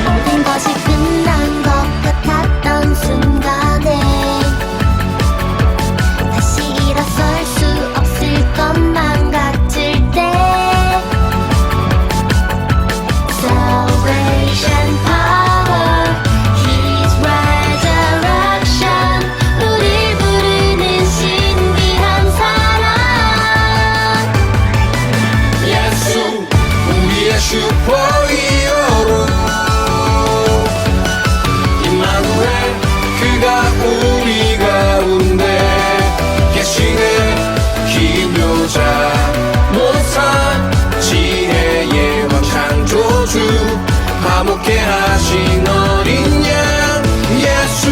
모든 것이 끝난 것 같았던 순간에 다시 일어설 수 없을 것만 같을 때 Salvation power, His resurrection 우릴 부르는 신비한 사랑 예수 우리의 슈퍼히어로 임마누엘 그가 우리 가운데 계시네 기묘자 모사 지혜의 왕 창조주 화목해 하신 어린 양 예수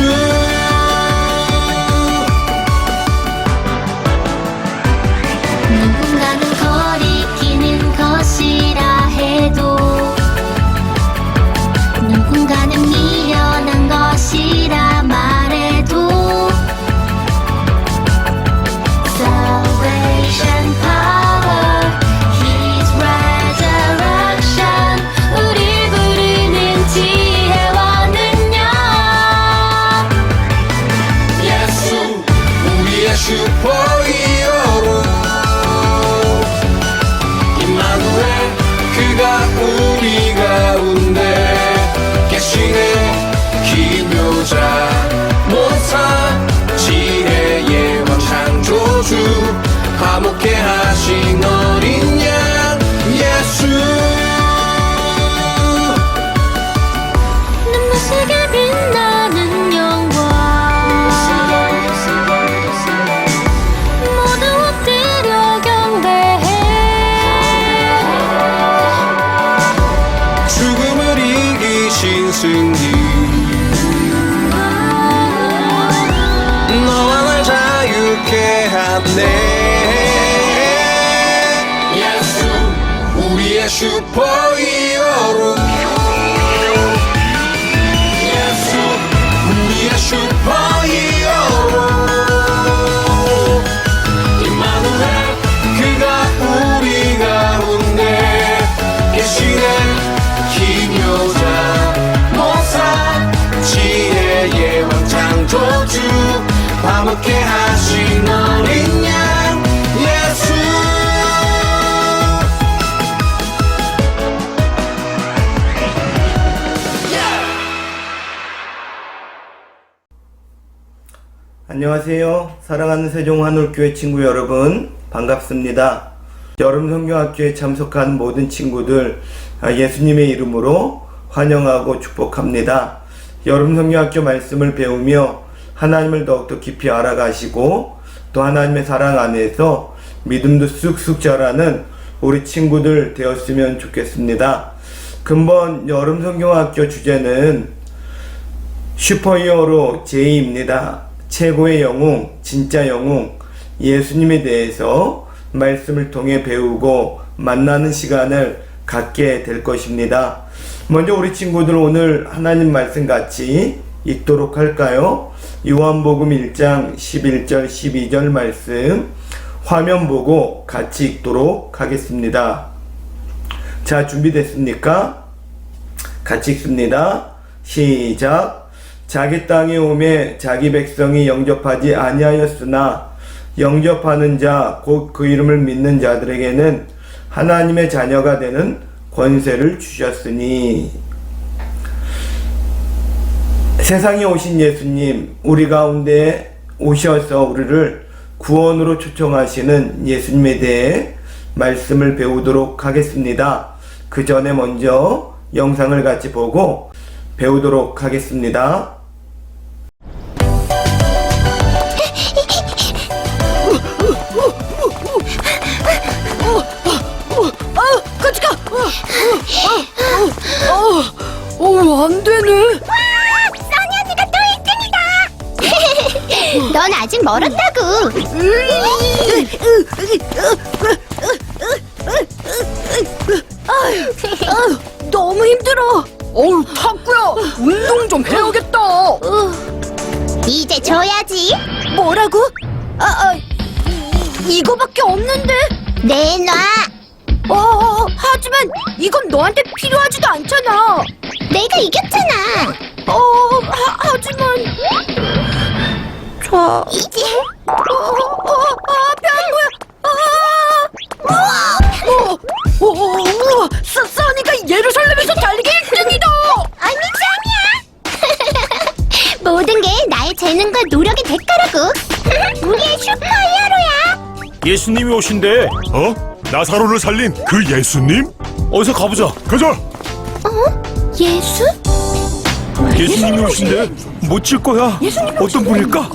누군가는 거리끼는 것이라 해도 누군가는 미련한 것이라 말해도 Salvation power, His resurrection 우릴 부르는 지혜와 능력 예수 우리의 슈퍼히어로 임마누엘 그가 우리 가운데 계시네 기묘자 모사 지혜의 왕 창조주 화목해 하신 어린 양 예수 눈부시게 빛나는 영광 모두 엎드려 경배해 죽음을 이기신 승리 너와 날 자유케 하네 예수 우리의 슈퍼히어로 예수 우리의 슈퍼히어로 임마누엘 그가 우리 가운데 계시네 기묘자 모사 지혜의 왕 창조주 화목해 하신 어린 양 예수 안녕하세요. 사랑하는 세종한울교회 친구 여러분, 반갑습니다. 여름성경학교에 참석한 모든 친구들 예수님의 이름으로 환영하고 축복합니다. 여름성경학교 말씀을 배우며 하나님을 더욱더 깊이 알아가시고 또 하나님의 사랑 안에서 믿음도 쑥쑥 자라는 우리 친구들 되었으면 좋겠습니다. 근본 여름성경학교 주제는 슈퍼히어로 제이입니다. 최고의 영웅, 진짜 영웅, 예수님에 대해서 말씀을 통해 배우고 만나는 시간을 갖게 될 것입니다. 먼저 우리 친구들 오늘 하나님 말씀 같이 읽도록 할까요? 요한복음 1장 11절 12절 말씀 화면 보고 같이 읽도록 하겠습니다. 자, 준비됐습니까? 같이 읽습니다. 시작. 자기 땅에 오매 자기 백성이 영접하지 아니하였으나 영접하는 자 곧 그 이름을 믿는 자들에게는 하나님의 자녀가 되는 권세를 주셨으니. 세상에 오신 예수님, 우리 가운데 오셔서 우리를 구원으로 초청하시는 예수님에 대해 말씀을 배우도록 하겠습니다. 그 전에 먼저 영상을 같이 보고 배우도록 하겠습니다. 같이 가! 안 되네! 써니 언니가 또 1등이다 넌 아직 멀었다고 너무 힘들어! 어우, 탁구야! 운동 좀 해야겠다! 이제 줘야지 뭐라고? 이거밖에 없는데? 내놔. 하지만 이건 너한테 필요하지도 않잖아. 내가 이겼잖아. 하지만 자, 이제 우와, 써니가 예루살렘에서 달리기 1등이다. 아니 짱이야. 모든 게 나의 재능과 노력의 대가라고. 우리의 슈퍼히어로야. 예수님이 오신대. 나사로를 살린 그 예수님? 어서 가보자. 가자! 예수? 예수님이 오신대. 못 칠 거야. 어떤 분일까?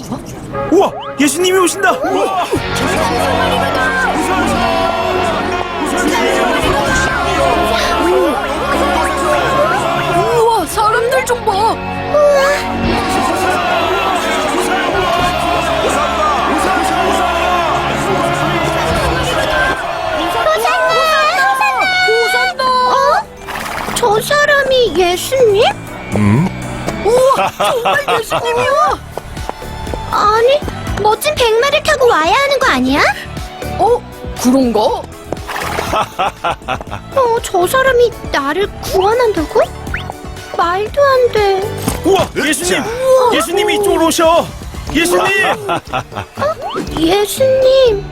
우와, 예수님이 오신다. 우와. 우와, 사람들 좀 봐. 저 사람이 예수님? 우와, 정말 예수님이야. 아니, 멋진 백마를 타고 와야 하는 거 아니야? 그런가? 저 사람이 나를 구원한다고? 말도 안 돼. 우와, 예수님. 예수님이 이쪽으로 오셔. 예수님. 예수님,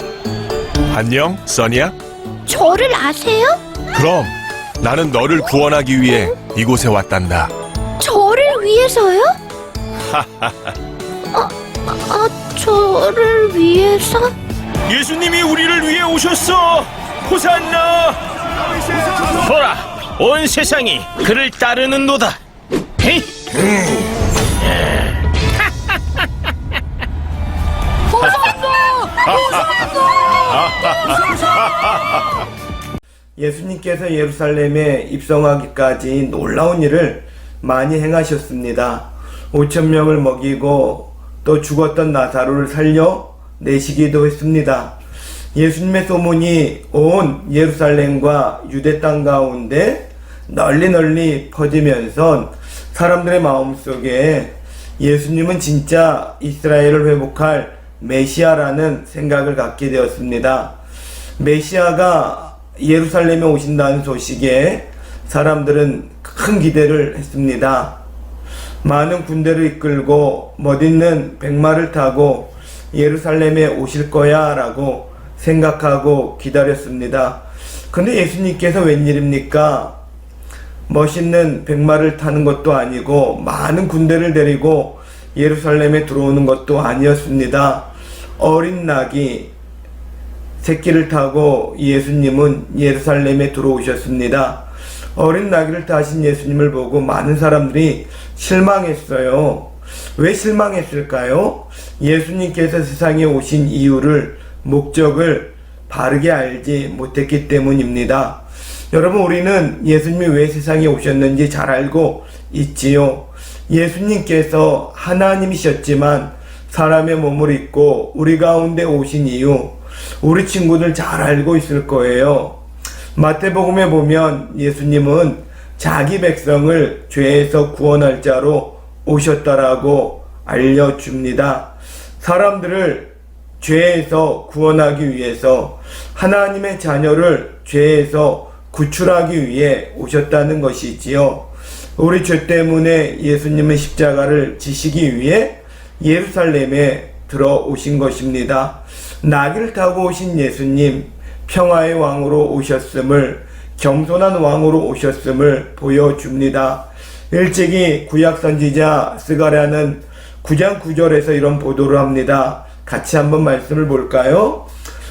안녕, 써니야? 저를 아세요? 그럼 나는 너를 구원하기 위해 이곳에 왔단다. 저를 위해서요? 저를 위해서? 예수님이 우리를 위해 오셨어. 호산나. 보라, 온 세상이 그를 따르는도다. 헤이. 예수님께서 예루살렘에 입성하기까지 놀라운 일을 많이 행하셨습니다. 5,000명을 먹이고 또 죽었던 나사로를 살려 내시기도 했습니다. 예수님의 소문이 온 예루살렘과 유대 땅 가운데 널리 퍼지면서 사람들의 마음속에 예수님은 진짜 이스라엘을 회복할 메시아라는 생각을 갖게 되었습니다. 메시아가 예루살렘에 오신다는 소식에 사람들은 큰 기대를 했습니다. 많은 군대를 이끌고 멋있는 백마를 타고 예루살렘에 오실 거야 라고 생각하고 기다렸습니다. 근데 예수님께서 웬일입니까? 멋있는 백마를 타는 것도 아니고 많은 군대를 데리고 예루살렘에 들어오는 것도 아니었습니다. 어린 낙이 새끼를 타고 예수님은 예루살렘에 들어오셨습니다. 어린 나귀를 타신 예수님을 보고 많은 사람들이 실망했어요. 왜 실망했을까요? 예수님께서 세상에 오신 이유를, 목적을 바르게 알지 못했기 때문입니다. 여러분, 우리는 예수님이 왜 세상에 오셨는지 잘 알고 있지요. 예수님께서 하나님이셨지만 사람의 몸을 입고 우리 가운데 오신 이유, 우리 친구들 잘 알고 있을 거예요. 마태복음에 보면 예수님은 자기 백성을 죄에서 구원할 자로 오셨다라고 알려줍니다. 사람들을 죄에서 구원하기 위해서, 하나님의 자녀를 죄에서 구출하기 위해 오셨다는 것이지요. 우리 죄 때문에 예수님은 십자가를 지시기 위해 예루살렘에 들어오신 것입니다. 나귀를 타고 오신 예수님, 평화의 왕으로 오셨음을, 겸손한 왕으로 오셨음을 보여줍니다. 일찍이 구약 선지자 스가랴는 9장 9절에서 이런 보도를 합니다. 같이 한번 말씀을 볼까요?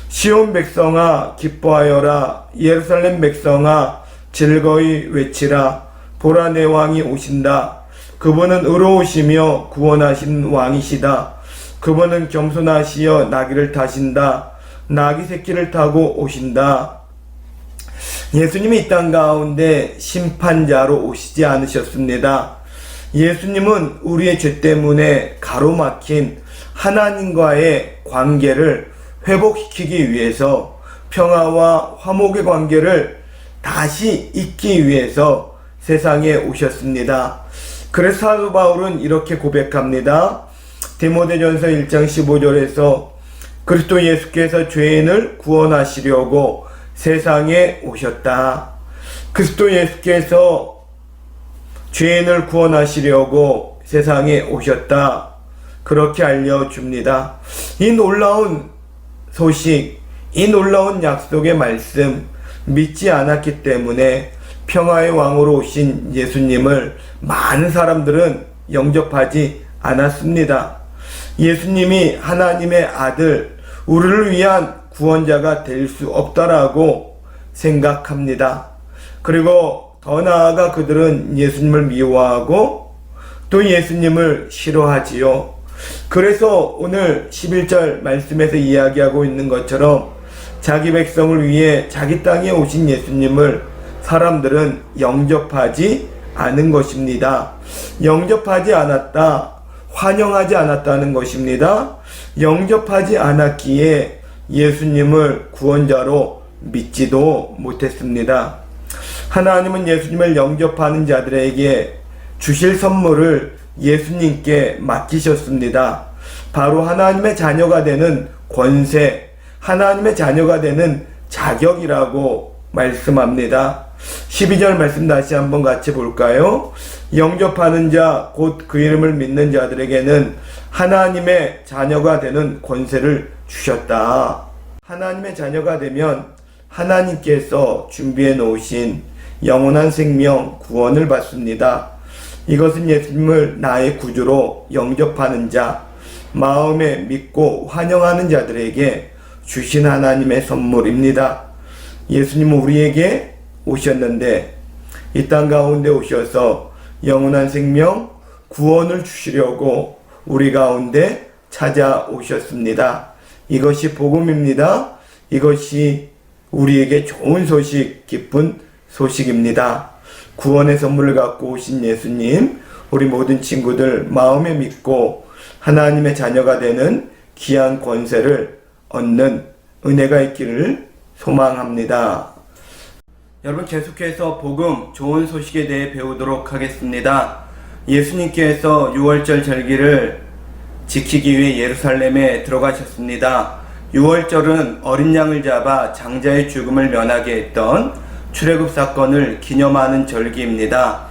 시온 백성아 기뻐하여라. 예루살렘 백성아 즐거이 외치라. 보라, 내 왕이 오신다. 그분은 의로우시며 구원하신 왕이시다. 그분은 겸손하시어 나귀를 타신다. 나귀 새끼를 타고 오신다. 예수님이 이 땅 가운데 심판자로 오시지 않으셨습니다. 예수님은 우리의 죄 때문에 가로막힌 하나님과의 관계를 회복시키기 위해서, 평화와 화목의 관계를 다시 잇기 위해서 세상에 오셨습니다. 그래서 사도 바울은 이렇게 고백합니다. 디모데전서 1장 15절에서 그리스도 예수께서 죄인을 구원하시려고 세상에 오셨다. 그리스도 예수께서 죄인을 구원하시려고 세상에 오셨다. 그렇게 알려줍니다. 이 놀라운 소식, 이 놀라운 약속의 말씀 믿지 않았기 때문에 평화의 왕으로 오신 예수님을 많은 사람들은 영접하지 않았습니다. 예수님이 하나님의 아들, 우리를 위한 구원자가 될 수 없다라고 생각합니다. 그리고 더 나아가 그들은 예수님을 미워하고 또 예수님을 싫어하지요. 그래서 오늘 11절 말씀에서 이야기하고 있는 것처럼 자기 백성을 위해 자기 땅에 오신 예수님을 사람들은 영접하지 않은 것입니다. 영접하지 않았다, 환영하지 않았다는 것입니다. 영접하지 않았기에 예수님을 구원자로 믿지도 못했습니다. 하나님은 예수님을 영접하는 자들에게 주실 선물을 예수님께 맡기셨습니다. 바로 하나님의 자녀가 되는 권세, 하나님의 자녀가 되는 자격이라고 말씀합니다. 12절 말씀 다시 한번 같이 볼까요? 영접하는 자, 곧 그 이름을 믿는 자들에게는 하나님의 자녀가 되는 권세를 주셨다. 하나님의 자녀가 되면 하나님께서 준비해 놓으신 영원한 생명, 구원을 받습니다. 이것은 예수님을 나의 구주로 영접하는 자, 마음에 믿고 환영하는 자들에게 주신 하나님의 선물입니다. 예수님은 우리에게 오셨는데 이 땅 가운데 오셔서 영원한 생명, 구원을 주시려고 우리 가운데 찾아오셨습니다. 이것이 복음입니다. 이것이 우리에게 좋은 소식, 기쁜 소식입니다. 구원의 선물을 갖고 오신 예수님, 우리 모든 친구들 마음에 믿고 하나님의 자녀가 되는 귀한 권세를 얻는 은혜가 있기를 소망합니다. 여러분, 계속해서 복음, 좋은 소식에 대해 배우도록 하겠습니다. 예수님께서 6월절 절기를 지키기 위해 예루살렘에 들어가셨습니다. 6월절은 어린 양을 잡아 장자의 죽음을 면하게 했던 출애굽 사건을 기념하는 절기입니다.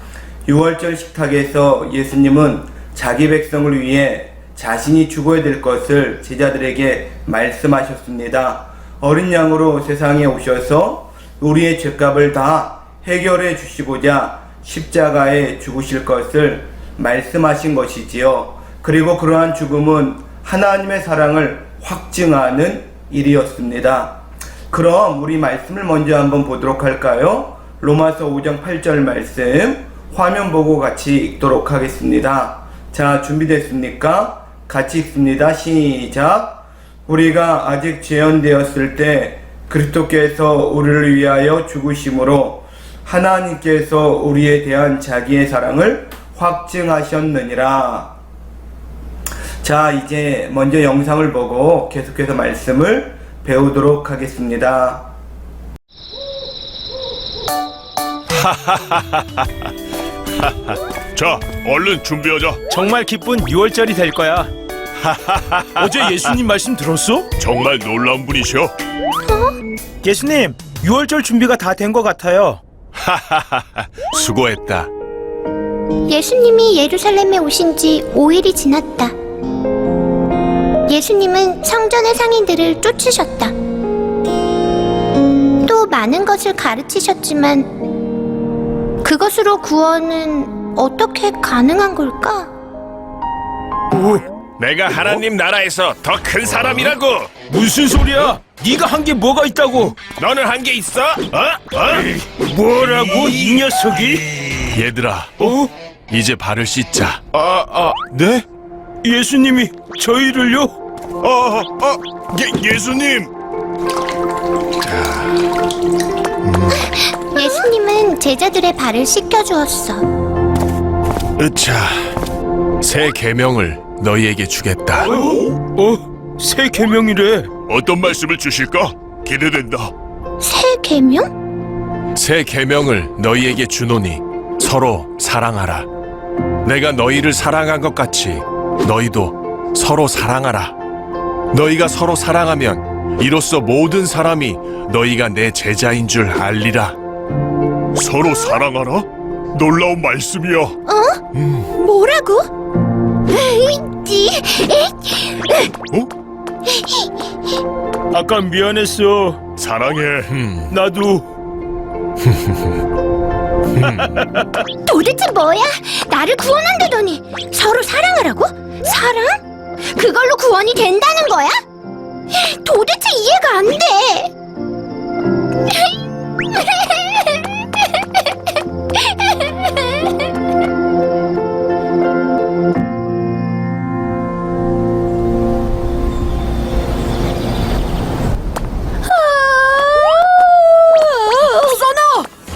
6월절 식탁에서 예수님은 자기 백성을 위해 자신이 죽어야 될 것을 제자들에게 말씀하셨습니다. 어린 양으로 세상에 오셔서 우리의 죄값을 다 해결해 주시고자 십자가에 죽으실 것을 말씀하신 것이지요. 그리고 그러한 죽음은 하나님의 사랑을 확증하는 일이었습니다. 그럼 우리 말씀을 먼저 한번 보도록 할까요? 로마서 5장 8절 말씀 화면 보고 같이 읽도록 하겠습니다. 자, 준비됐습니까? 같이 읽습니다. 시작. 우리가 아직 죄연되었을 때 그리스도께서 우리를 위하여 죽으심으로 하나님께서 우리에 대한 자기의 사랑을 확증하셨느니라. 자, 이제 먼저 영상을 보고 계속해서 말씀을 배우도록 하겠습니다. 자, 얼른 준비하자. 정말 기쁜 6월절이 될 거야. 어제 예수님 말씀 들었어? 정말 놀라운 분이셔. 예수님, 6월절 준비가 다 된 것 같아요. 수고했다. 예수님이 예루살렘에 오신 지 5일이 지났다. 예수님은 성전의 상인들을 쫓으셨다. 또 많은 것을 가르치셨지만 그것으로 구원은 어떻게 가능한 걸까? 내가 하나님 나라에서 더 큰 사람이라고. 무슨 소리야? 네가 한 게 뭐가 있다고? 너는 한 게 있어? 뭐라고, 이 녀석이? 얘들아, 이제 발을 씻자. 네? 예수님이 저희를요? 예수님. 예수님은 제자들의 발을 씻겨주었어. 자, 새 계명을 너희에게 주겠다. 새 계명이래. 어떤 말씀을 주실까? 기대된다. 새 계명? 새 계명을 너희에게 주노니 서로 사랑하라. 내가 너희를 사랑한 것 같이 너희도 서로 사랑하라. 너희가 서로 사랑하면 이로써 모든 사람이 너희가 내 제자인 줄 알리라. 서로 사랑하라? 놀라운 말씀이야. 뭐라고? 아까 미안했어. 사랑해. 나도. 도대체 뭐야? 나를 구원한다더니 서로 사랑하라고? 사랑? 그걸로 구원이 된다는 거야? 도대체 이해가 안 돼.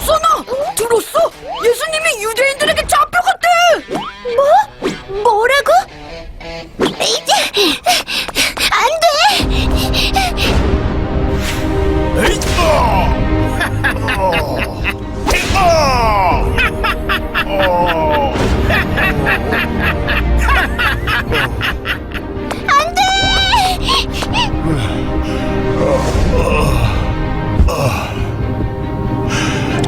써나 들었어? 예수님이 유대인들에게 잡혀갔대. 뭐라고? 안 돼. 안 돼.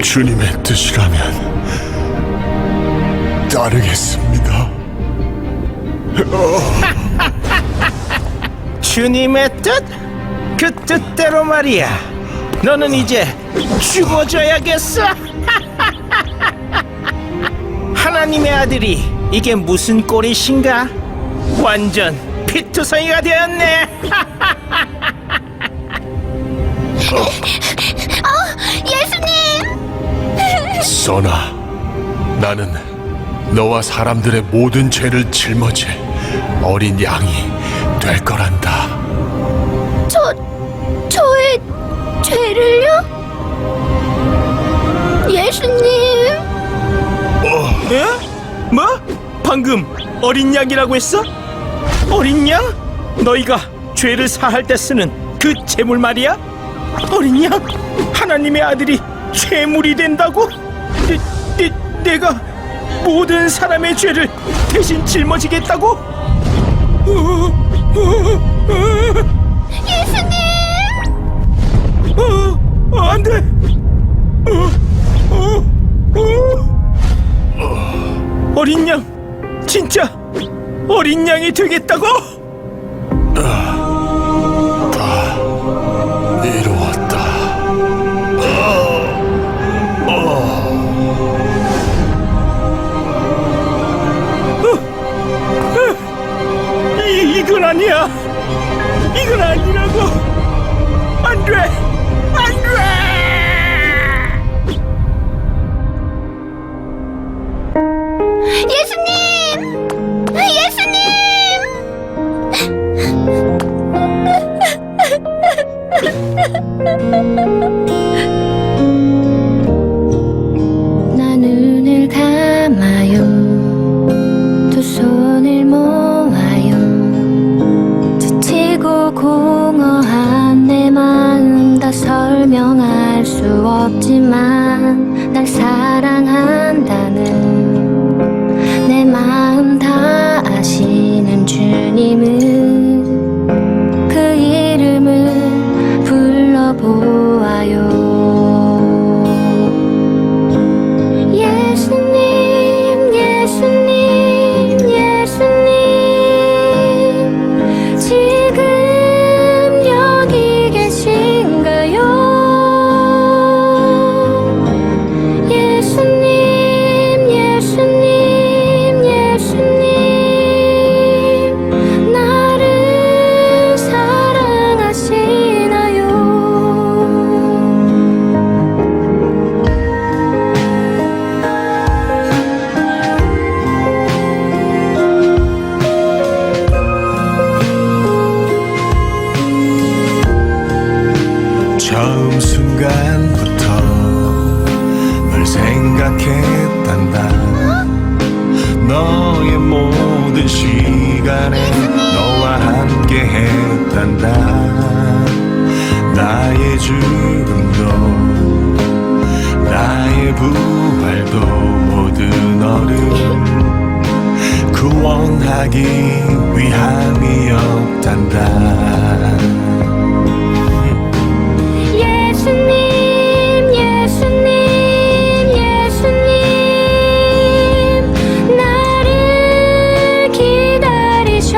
주님의 뜻이라면 따르겠습니다. 주님의 뜻? 그 뜻대로 말이야. 너는 이제 죽어줘야겠어. 하나님의 아들이 이게 무슨 꼴이신가? 완전 피투성이가 되었네. 예수님. 써나, 나는 너와 사람들의 모든 죄를 짊어질 어린 양이 될 거란다. 저의 죄를요? 예수님. 에? 뭐? 방금 어린 양이라고 했어? 어린 양? 너희가 죄를 사할 때 쓰는 그 제물 말이야? 어린 양? 하나님의 아들이 죄물이 된다고? 내가 모든 사람의 죄를 대신 짊어지겠다고? 예수님. 안 돼! 어린 양! 진짜 어린 양이 되겠다고? 다 이루었다. 이건 아니야! 이건 아니라고! 안 돼! 안 돼! 예수님! 예수님! 나 눈을 감아요. 두 손을 모아요. 지치고 공허한 내 마음 다 설명할 수 없지만 날 사랑한다는 내 마음 다 아시는 주님은 그 이름을 불러보아요. 예수님 예수님 예수님 지금 여기 계신가요? 예수님 예수님 예수님 나를 사랑하시나요? 처음 순간부터 널 생각했단다. 너의 모든 시간에 너와 함께 했단다. 나의 죽음도 나의 부활도 모두 너를 구원하기 위함이었단다. 예수님 예수님 예수님 나를 기다리셨나요?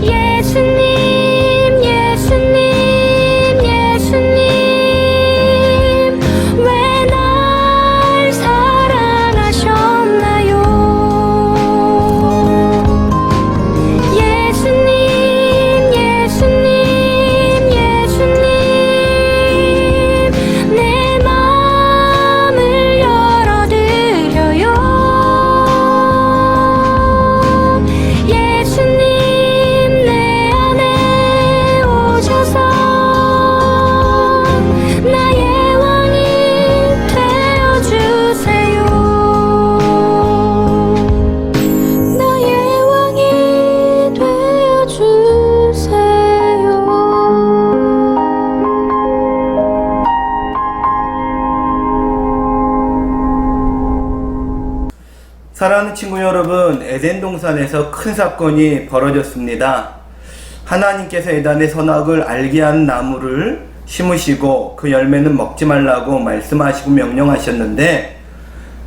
예수님 예수님 예수님 왜 날 사랑하셨나요? 예수님 예수님 예수님 내 마음을 열어드려요. 예수님 내 안에 오셔서 나의 왕이 되어주세요. 나의 왕이 되어주세요. 사랑하는 친구 여러분, 에덴 동산에서 큰 사건이 벌어졌습니다. 하나님께서 에덴의 선악을 알게 하는 나무를 심으시고 그 열매는 먹지 말라고 말씀하시고 명령하셨는데,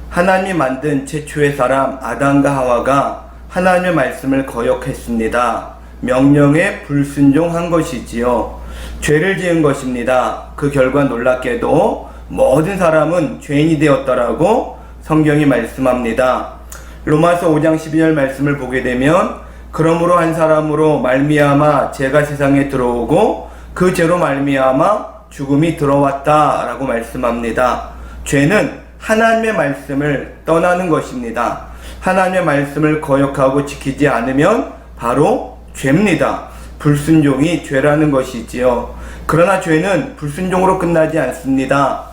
하나님이 만든 최초의 사람 아담과 하와가 하나님의 말씀을 거역했습니다. 명령에 불순종한 것이지요. 죄를 지은 것입니다. 그 결과 놀랍게도 모든 사람은 죄인이 되었더라고 성경이 말씀합니다. 로마서 5장 12절 말씀을 보게 되면, 그러므로 한 사람으로 말미암아 죄가 세상에 들어오고 그 죄로 말미암아 죽음이 들어왔다라고 말씀합니다. 죄는 하나님의 말씀을 떠나는 것입니다. 하나님의 말씀을 거역하고 지키지 않으면 바로 죄입니다. 불순종이 죄라는 것이지요. 그러나 죄는 불순종으로 끝나지 않습니다.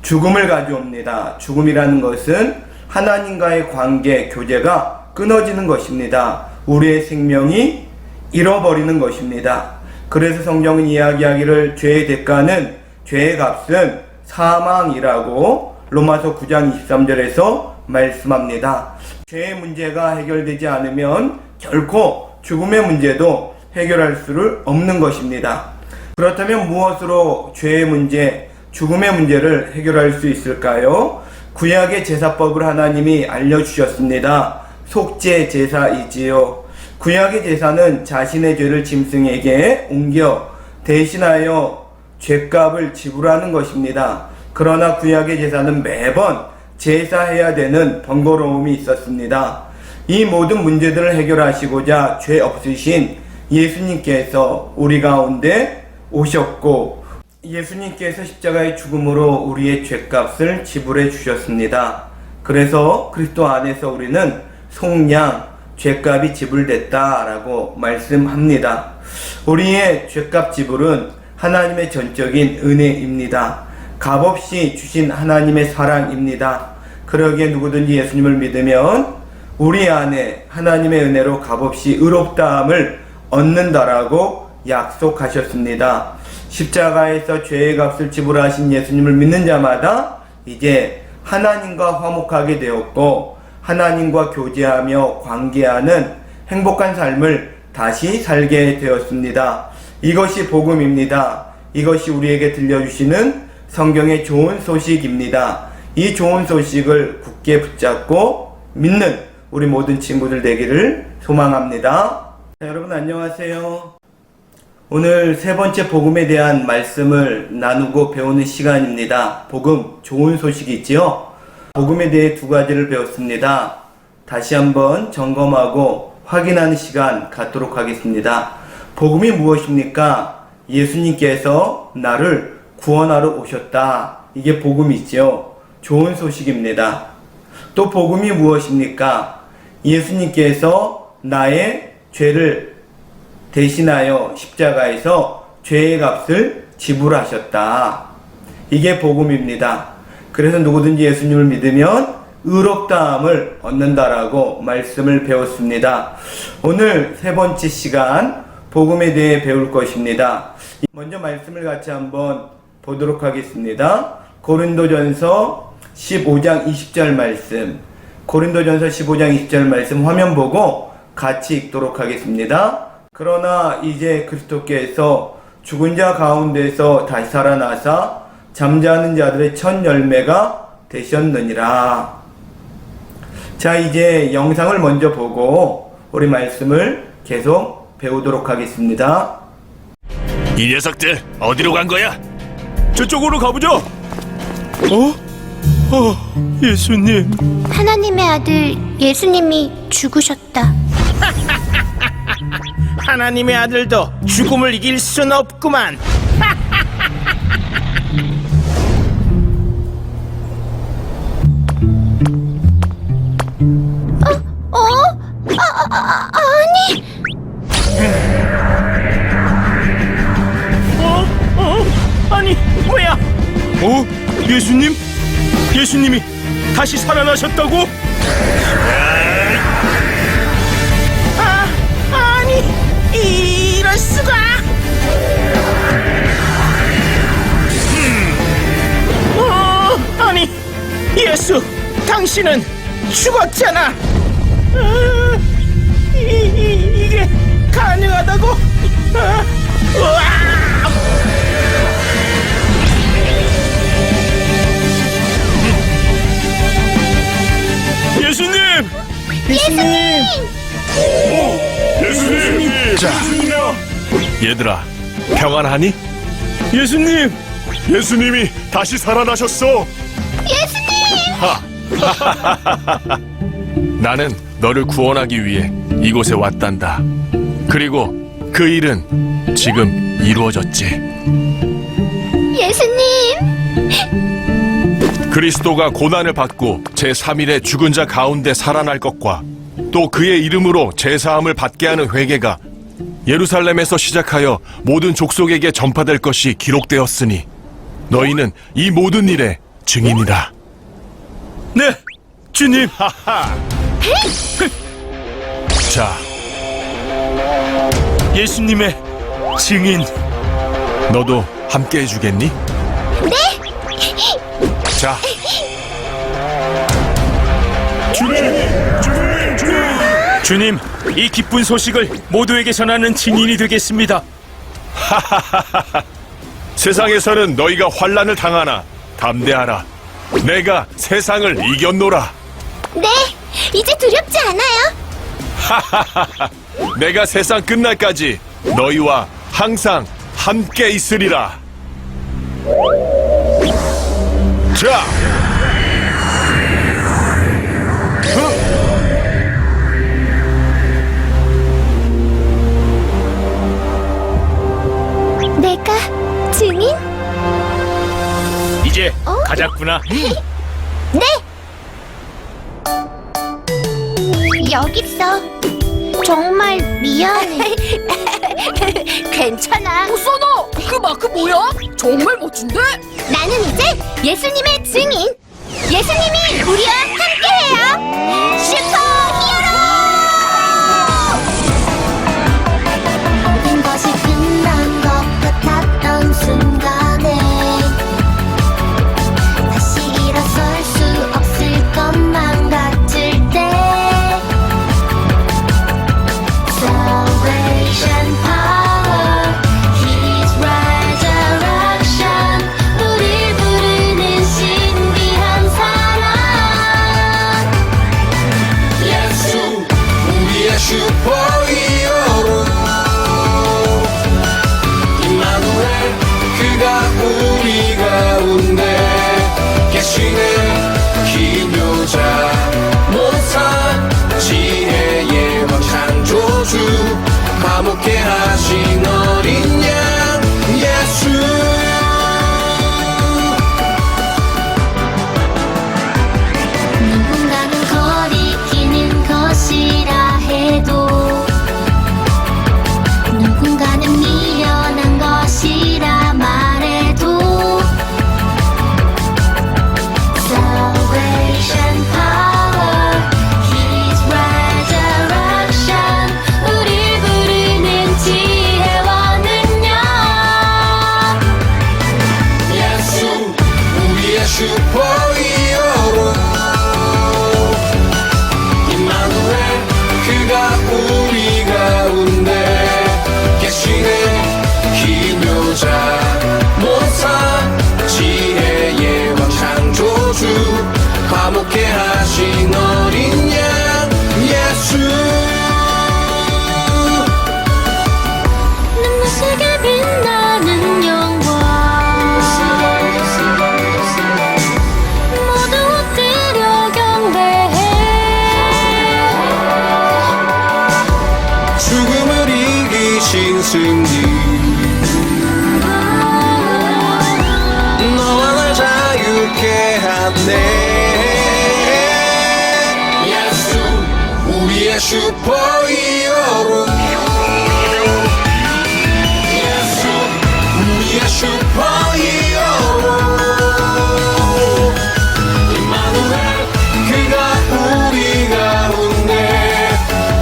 죽음을 가져옵니다. 죽음이라는 것은 하나님과의 관계, 교제가 끊어지는 것입니다. 우리의 생명이 잃어버리는 것입니다. 그래서 성경은 이야기하기를 죄의 대가는, 죄의 값은 사망이라고 로마서 9장 23절에서 말씀합니다. 죄의 문제가 해결되지 않으면 결코 죽음의 문제도 해결할 수 없는 것입니다. 그렇다면 무엇으로 죄의 문제, 죽음의 문제를 해결할 수 있을까요? 구약의 제사법을 하나님이 알려주셨습니다. 속죄 제사이지요. 구약의 제사는 자신의 죄를 짐승에게 옮겨 대신하여 죄값을 지불하는 것입니다. 그러나 구약의 제사는 매번 제사해야 되는 번거로움이 있었습니다. 이 모든 문제들을 해결하시고자 죄 없으신 예수님께서 우리 가운데 오셨고, 예수님께서 십자가의 죽음으로 우리의 죄값을 지불해 주셨습니다. 그래서 그리스도 안에서 우리는 속량, 죄값이 지불됐다라고 말씀합니다. 우리의 죄값 지불은 하나님의 전적인 은혜입니다. 값없이 주신 하나님의 사랑입니다. 그러기에 누구든지 예수님을 믿으면 우리 안에 하나님의 은혜로 값없이 의롭다함을 얻는다라고 약속하셨습니다. 십자가에서 죄의 값을 지불하신 예수님을 믿는 자마다 이제 하나님과 화목하게 되었고, 하나님과 교제하며 관계하는 행복한 삶을 다시 살게 되었습니다. 이것이 복음입니다. 이것이 우리에게 들려주시는 성경의 좋은 소식입니다. 이 좋은 소식을 굳게 붙잡고 믿는 우리 모든 친구들 되기를 소망합니다. 자, 여러분 안녕하세요. 오늘 세 번째 복음에 대한 말씀을 나누고 배우는 시간입니다. 복음, 좋은 소식이지요. 복음에 대해 두 가지를 배웠습니다. 다시 한번 점검하고 확인하는 시간 갖도록 하겠습니다. 복음이 무엇입니까? 예수님께서 나를 구원하러 오셨다. 이게 복음이지요. 좋은 소식입니다. 또 복음이 무엇입니까? 예수님께서 나의 죄를 대신하여 십자가에서 죄의 값을 지불하셨다. 이게 복음입니다. 그래서 누구든지 예수님을 믿으면 의롭다함을 얻는다라고 말씀을 배웠습니다. 오늘 세 번째 시간 복음에 대해 배울 것입니다. 먼저 말씀을 같이 한번 보도록 하겠습니다. 고린도전서 15장 20절 말씀, 고린도전서 15장 20절 말씀 화면 보고 같이 읽도록 하겠습니다. 그러나 이제 그리스도께서 죽은 자 가운데서 다시 살아나사 잠자는 자들의 첫 열매가 되셨느니라. 자, 이제 영상을 먼저 보고 우리 말씀을 계속 배우도록 하겠습니다. 이 녀석들 어디로 간 거야? 저쪽으로 가보죠. 예수님. 하나님의 아들 예수님이 죽으셨다. 하나님의 아들도 죽음을 이길 순 없구만. 아니, 아니, 뭐야? 예수님? 예수님이 다시 살아나셨다고? 아니, 이럴 수가. 아니, 예수, 당신은 죽었잖아. 이게 가능하다고? 우와! 예수님! 예수님! 자, 얘들아, 평안하니? 예수님! 예수님이 다시 살아나셨어. 예수님! 나는 너를 구원하기 위해 이곳에 왔단다. 그리고 그 일은 지금 이루어졌지. 예수님! 그리스도가 고난을 받고 제3일에 죽은 자 가운데 살아날 것과 또 그의 이름으로 제사함을 받게 하는 회개가 예루살렘에서 시작하여 모든 족속에게 전파될 것이 기록되었으니 너희는 이 모든 일의 증인이다. 네, 주님. 자, 예수님의 증인. 너도 함께 해주겠니? 네! 자, 주님, 이 기쁜 소식을 모두에게 전하는 증인이 되겠습니다. 세상에서는 너희가 환난을 당하나 담대하라. 내가 세상을 이겼노라. 네! 이제 두렵지 않아요. 내가 세상 끝날까지 너희와 항상 함께 있으리라. 자, 내가 증인? 이제 가자꾸나. 네! 여기 있어. 정말 미안해. 괜찮아. 오쏘너! 그 마크 뭐야? 정말 멋진데? 나는 이제 예수님의 증인. 예수님이 우리와 함께해요. 슈퍼히어로! 모든 것이 끝난 것 같았던 순간에 다시 일어설 수 없을 것만 같을 때 Salvation power, His resurrection 우릴 부르는 신비한 사랑 예수 우리의 슈퍼히어로 임마누엘 그가 우리 가운데 계시는 기묘자 모사 지혜의 왕 창조주 화목케 하신 어린 양 예수 누군가는 거리끼는 것이라 해도 누군가는 미련한 것이라 말해도 Salvation power, His resurrection 우릴 부르는 지혜 승리 너와 날 자유케 하네 예수 우리의 슈퍼히어로 예수 우리의 슈퍼히어로 임마누엘 그가 우리 가운데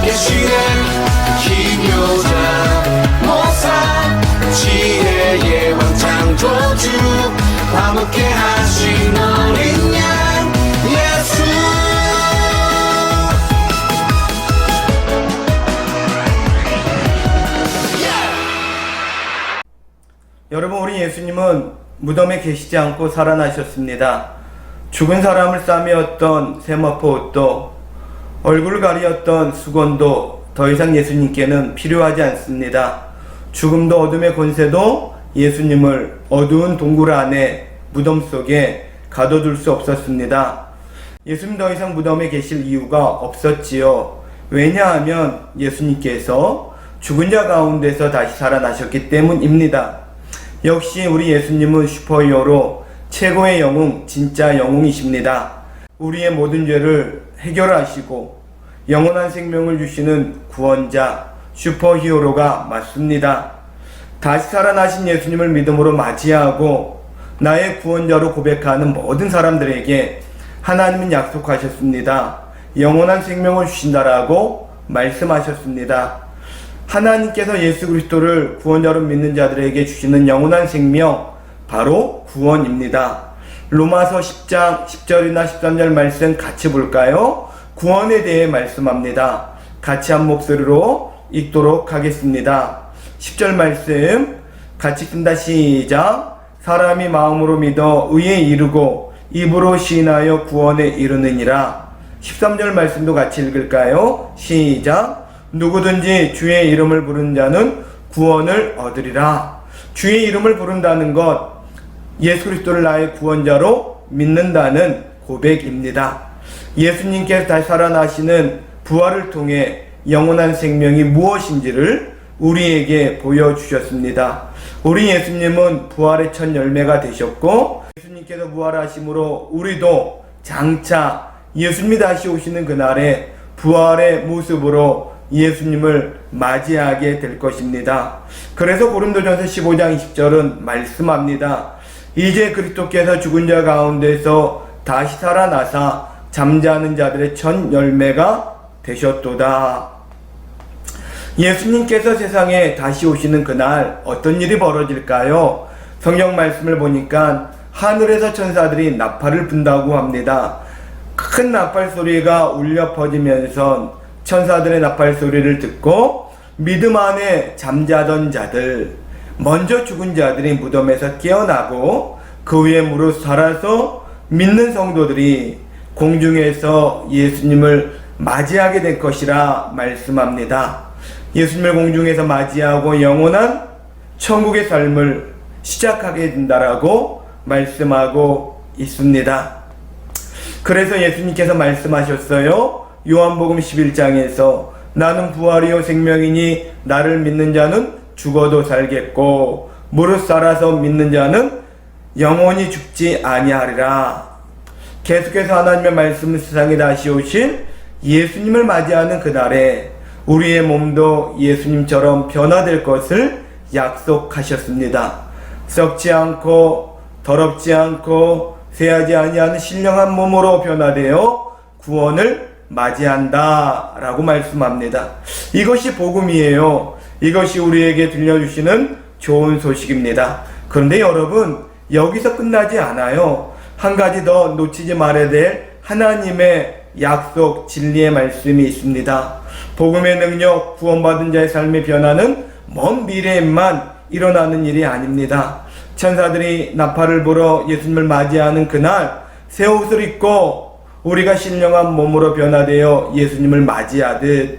계시네 기묘자 모사 지혜의 왕 창조주 화목케 하신 어린 양 예수 여러분, 우리 예수님은 무덤에 계시지 않고 살아나셨습니다. 죽은 사람을 싸매었던 세마포 옷도 얼굴을 가리었던 수건도 더 이상 예수님께는 필요하지 않습니다. 죽음도 어둠의 권세도 예수님을 어두운 동굴 안에 무덤 속에 가둬둘 수 없었습니다. 예수님 더 이상 무덤에 계실 이유가 없었지요. 왜냐하면 예수님께서 죽은 자 가운데서 다시 살아나셨기 때문입니다. 역시 우리 예수님은 슈퍼히어로, 최고의 영웅, 진짜 영웅이십니다. 우리의 모든 죄를 해결하시고 영원한 생명을 주시는 구원자, 슈퍼히어로가 맞습니다. 다시 살아나신 예수님을 믿음으로 맞이하고 나의 구원자로 고백하는 모든 사람들에게 하나님은 약속하셨습니다. 영원한 생명을 주신다라고 말씀하셨습니다. 하나님께서 예수 그리스도를 구원자로 믿는 자들에게 주시는 영원한 생명, 바로 구원입니다. 로마서 10장 10절이나 13절 말씀 같이 볼까요? 구원에 대해 말씀합니다. 같이 한 목소리로 읽도록 하겠습니다. 10절 말씀 같이 쓴다. 시작. 사람이 마음으로 믿어 의에 이르고 입으로 시인하여 구원에 이르느니라. 13절 말씀도 같이 읽을까요? 시작. 누구든지 주의 이름을 부른 자는 구원을 얻으리라. 주의 이름을 부른다는 것, 예수 그리스도를 나의 구원자로 믿는다는 고백입니다. 예수님께서 다시 살아나시는 부활을 통해 영원한 생명이 무엇인지를 우리에게 보여주셨습니다. 우리 예수님은 부활의 첫 열매가 되셨고, 예수님께서 부활하심으로 우리도 장차 예수님이 다시 오시는 그날에 부활의 모습으로 예수님을 맞이하게 될 것입니다. 그래서 고린도전서 15장 20절은 말씀합니다. 이제 그리스도께서 죽은 자 가운데서 다시 살아나사 잠자는 자들의 첫 열매가 되셨도다. 예수님께서 세상에 다시 오시는 그날 어떤 일이 벌어질까요? 성경 말씀을 보니까 하늘에서 천사들이 나팔을 분다고 합니다. 큰 나팔 소리가 울려 퍼지면서 천사들의 나팔 소리를 듣고 믿음 안에 잠자던 자들, 먼저 죽은 자들이 무덤에서 깨어나고 그 위에 무릎 살아서 믿는 성도들이 공중에서 예수님을 맞이하게 될 것이라 말씀합니다. 예수님을 공중에서 맞이하고 영원한 천국의 삶을 시작하게 된다라고 말씀하고 있습니다. 그래서 예수님께서 말씀하셨어요. 요한복음 11장에서 나는 부활이요 생명이니 나를 믿는 자는 죽어도 살겠고 무릇 살아서 믿는 자는 영원히 죽지 아니하리라. 계속해서 하나님의 말씀은 세상에 다시 오실 예수님을 맞이하는 그날에 우리의 몸도 예수님처럼 변화될 것을 약속하셨습니다. 썩지 않고 더럽지 않고 쇠하지 아니하는 신령한 몸으로 변화되어 구원을 맞이한다 라고 말씀합니다. 이것이 복음이에요. 이것이 우리에게 들려주시는 좋은 소식입니다. 그런데 여러분, 여기서 끝나지 않아요. 한 가지 더 놓치지 말아야 될 하나님의 약속, 진리의 말씀이 있습니다. 복음의 능력, 구원받은 자의 삶의 변화는 먼 미래에만 일어나는 일이 아닙니다. 천사들이 나팔을 불어 예수님을 맞이하는 그날 새 옷을 입고 우리가 신령한 몸으로 변화되어 예수님을 맞이하듯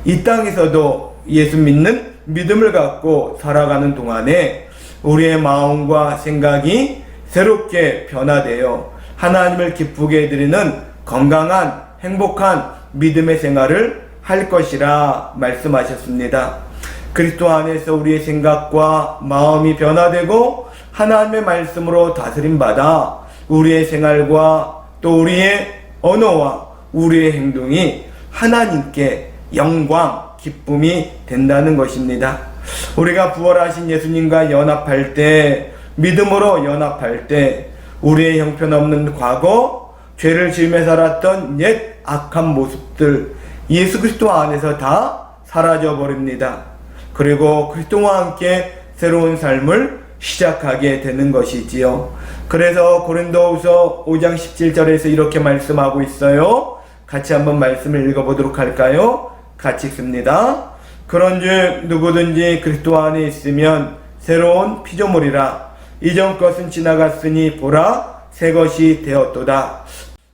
이 땅에서도 예수 믿는 믿음을 갖고 살아가는 동안에 우리의 마음과 생각이 새롭게 변화되어 하나님을 기쁘게 해드리는 건강한 행복한 믿음의 생활을 할 것이라 말씀하셨습니다. 그리스도 안에서 우리의 생각과 마음이 변화되고 하나님의 말씀으로 다스림받아 우리의 생활과 또 우리의 언어와 우리의 행동이 하나님께 영광, 기쁨이 된다는 것입니다. 우리가 부활하신 예수님과 연합할 때, 믿음으로 연합할 때 우리의 형편없는 과거, 죄를 지으며 살았던 옛 악한 모습들 예수 그리스도 안에서 다 사라져 버립니다. 그리고 그리스도와 함께 새로운 삶을 시작하게 되는 것이지요. 그래서 고린도후서 5장 17절에서 이렇게 말씀하고 있어요. 같이 한번 말씀을 읽어보도록 할까요? 같이 읽습니다. 그런즉 누구든지 그리스도 안에 있으면 새로운 피조물이라. 이전 것은 지나갔으니 보라 새 것이 되었도다.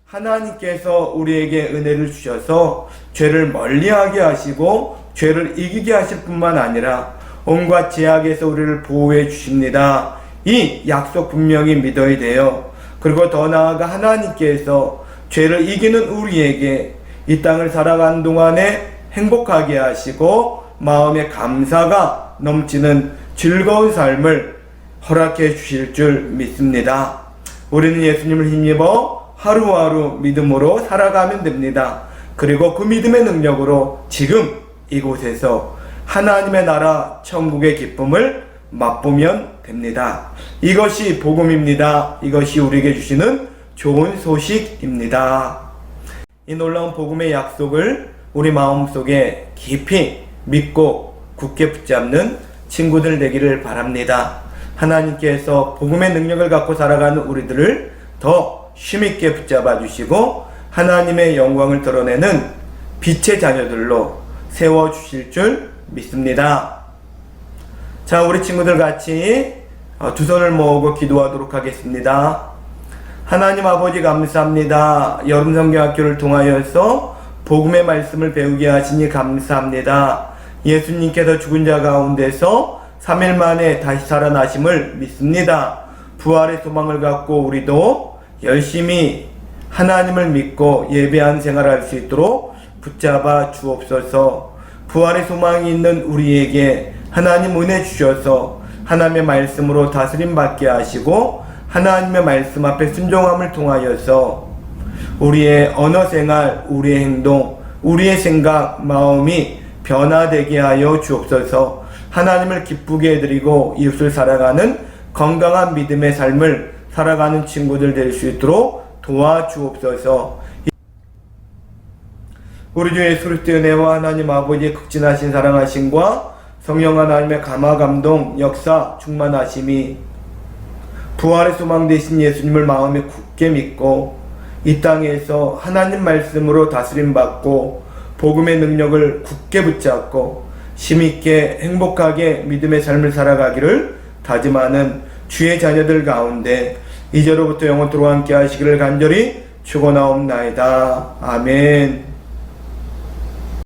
하나님께서 우리에게 은혜를 주셔서 죄를 멀리하게 하시고 죄를 이기게 하실 뿐만 아니라 온갖 죄악에서 우리를 보호해 주십니다. 이 약속 분명히 믿어야 돼요. 그리고 더 나아가 하나님께서 죄를 이기는 우리에게 이 땅을 살아가는 동안에 행복하게 하시고 마음에 감사가 넘치는 즐거운 삶을 허락해 주실 줄 믿습니다. 우리는 예수님을 힘입어 하루하루 믿음으로 살아가면 됩니다. 그리고 그 믿음의 능력으로 지금 이곳에서 하나님의 나라 천국의 기쁨을 맛보면 됩니다. 이것이 복음입니다. 이것이 우리에게 주시는 좋은 소식입니다. 이 놀라운 복음의 약속을 우리 마음속에 깊이 믿고 굳게 붙잡는 친구들 되기를 바랍니다. 하나님께서 복음의 능력을 갖고 살아가는 우리들을 더 힘있게 붙잡아 주시고 하나님의 영광을 드러내는 빛의 자녀들로 세워주실 줄 믿습니다. 자, 우리 친구들 같이 두 손을 모으고 기도하도록 하겠습니다. 하나님 아버지 감사합니다. 여름성경학교를 통하여서 복음의 말씀을 배우게 하시니 감사합니다. 예수님께서 죽은 자 가운데서 3일 만에 다시 살아나심을 믿습니다. 부활의 소망을 갖고 우리도 열심히 하나님을 믿고 예배한 생활할 수 있도록 붙잡아 주옵소서. 부활의 소망이 있는 우리에게 하나님 은혜 주셔서 하나님의 말씀으로 다스림 받게 하시고 하나님의 말씀 앞에 순종함을 통하여서 우리의 언어 생활, 우리의 행동, 우리의 생각, 마음이 변화되게 하여 주옵소서. 하나님을 기쁘게 해드리고 이웃을 살아가는 건강한 믿음의 삶을 살아가는 친구들 될 수 있도록 도와주옵소서. 우리 주 예수 그리스도의 은혜와 하나님 아버지의 극진하신 사랑하심과 성령 하나님의 감화 감동 역사 충만하심이 부활의 소망 되신 예수님을 마음에 굳게 믿고 이 땅에서 하나님 말씀으로 다스림 받고 복음의 능력을 굳게 붙잡고 힘있게 행복하게 믿음의 삶을 살아가기를 다짐하는 주의 자녀들 가운데 이제로부터 영원토록 함께 하시기를 간절히 축원하옵나이다. 아멘.